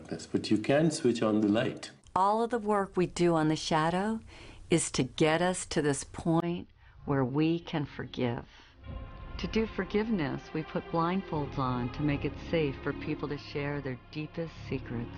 darkness, but you can switch on the light. All of the work we do on the shadow is to get us to this point where we can forgive. To do forgiveness, we put blindfolds on to make it safe for people to share their deepest secrets.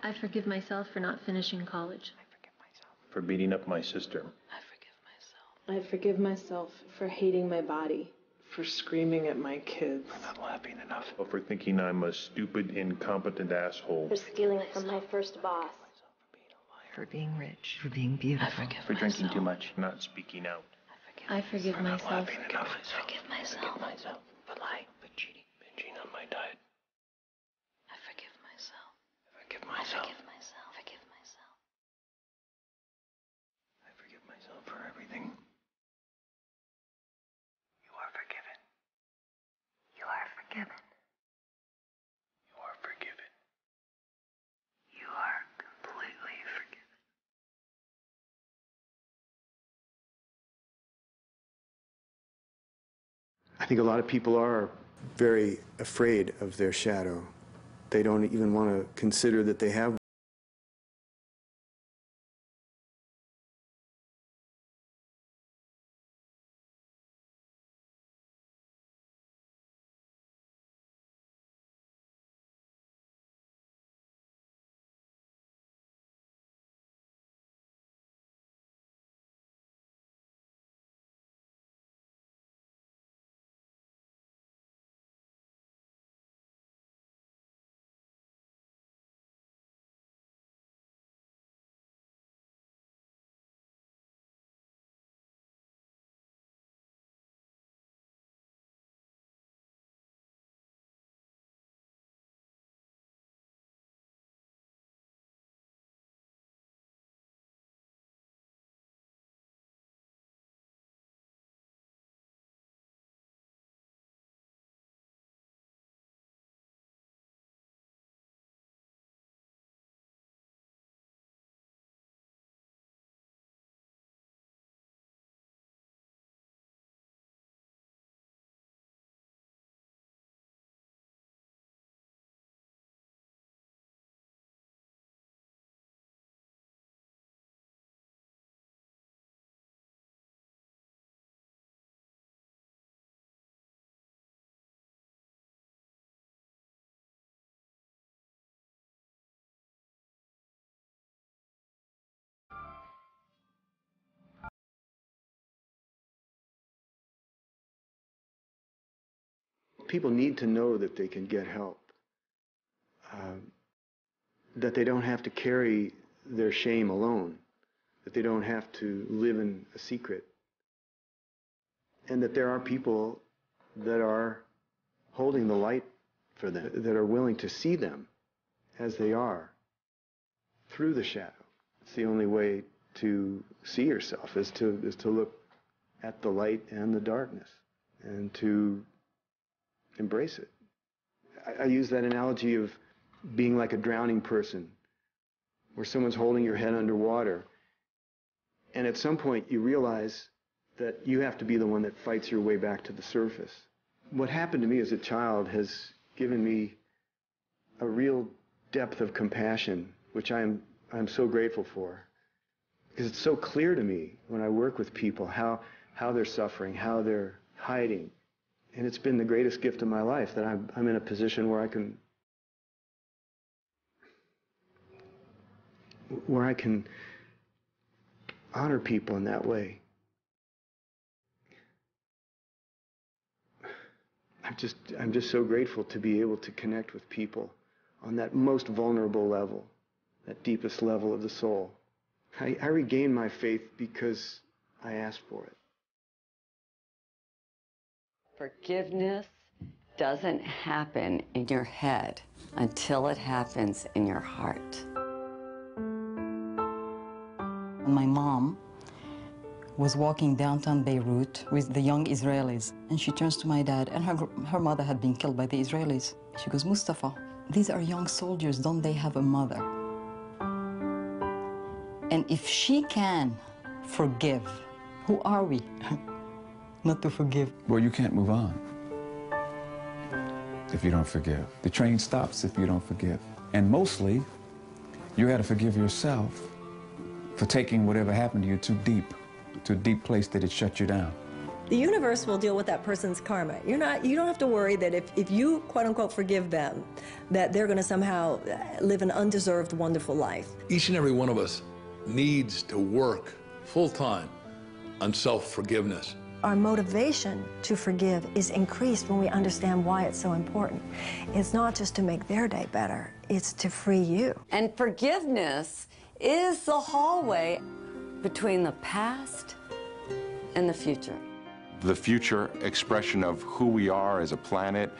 I forgive myself for not finishing college. I forgive myself for beating up my sister. I forgive myself. I forgive myself for hating my body. For screaming at my kids. For not laughing enough. For thinking I'm a stupid, incompetent asshole. For stealing from my first boss. For being rich. For being beautiful. I forgive for drinking too much. Not speaking out. I forgive myself. For not laughing enough. I forgive myself. For lying. For cheating. Binging on my diet. I forgive myself. I forgive myself. I forgive myself. I forgive myself. I forgive myself for everything. You are forgiven. You are forgiven. You are forgiven. You are completely forgiven. I think a lot of people are very afraid of their shadow. They don't even want to consider that they have. People need to know that they can get help, that they don't have to carry their shame alone, that they don't have to live in a secret, and that there are people that are holding the light for them, that are willing to see them as they are through the shadow. It's the only way to see yourself is to look at the light and the darkness and to embrace it. I use that analogy of being like a drowning person, where someone's holding your head underwater, and at some point you realize that you have to be the one that fights your way back to the surface. What happened to me as a child has given me a real depth of compassion, which I'm so grateful for, because it's so clear to me when I work with people how they're suffering, how they're hiding. And it's been the greatest gift of my life that I'm in a position where I can honor people in that way. I'm just so grateful to be able to connect with people on that most vulnerable level, that deepest level of the soul. I regained my faith because I asked for it. Forgiveness doesn't happen in your head until it happens in your heart. My mom was walking downtown Beirut with the young Israelis, and she turns to my dad, and her mother had been killed by the Israelis. She goes, "Mustafa, these are young soldiers, don't they have a mother? And if she can forgive, who are we not to forgive? Well, you can't move on if you don't forgive. The train stops if you don't forgive. And mostly, you got to forgive yourself for taking whatever happened to you too deep, to a deep place that it shut you down. The universe will deal with that person's karma. You don't have to worry that if you, quote unquote, forgive them, that they're going to somehow live an undeserved, wonderful life. Each and every one of us needs to work full-time on self-forgiveness. Our motivation to forgive is increased when we understand why it's so important. It's not just to make their day better, it's to free you. And forgiveness is the hallway between the past and the future. The future expression of who we are as a planet,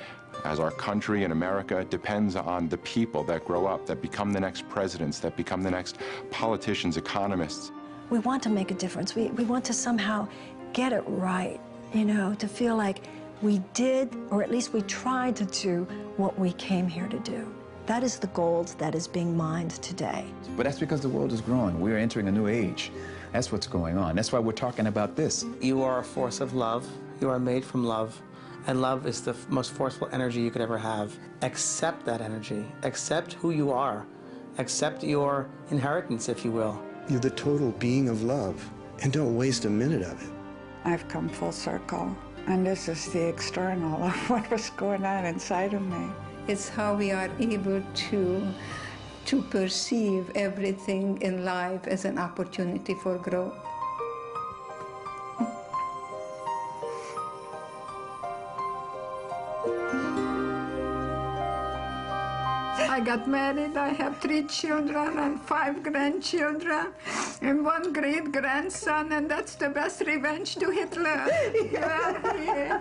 as our country in America, depends on the people that grow up, that become the next presidents, that become the next politicians, economists. We want to make a difference. We want to somehow get it right, you know, to feel like we did, or at least we tried to do what we came here to do. That is the gold that is being mined today. But that's because the world is growing. We're entering a new age. That's what's going on. That's why we're talking about this. You are a force of love. You are made from love. And love is the most forceful energy you could ever have. Accept that energy. Accept who you are. Accept your inheritance, if you will. You're the total being of love, and don't waste a minute of it. I've come full circle, and this is the external of what was going on inside of me. It's how we are able to perceive everything in life as an opportunity for growth. I got married, I have 3 children and 5 grandchildren and 1 great-grandson, and that's the best revenge to Hitler. Yeah.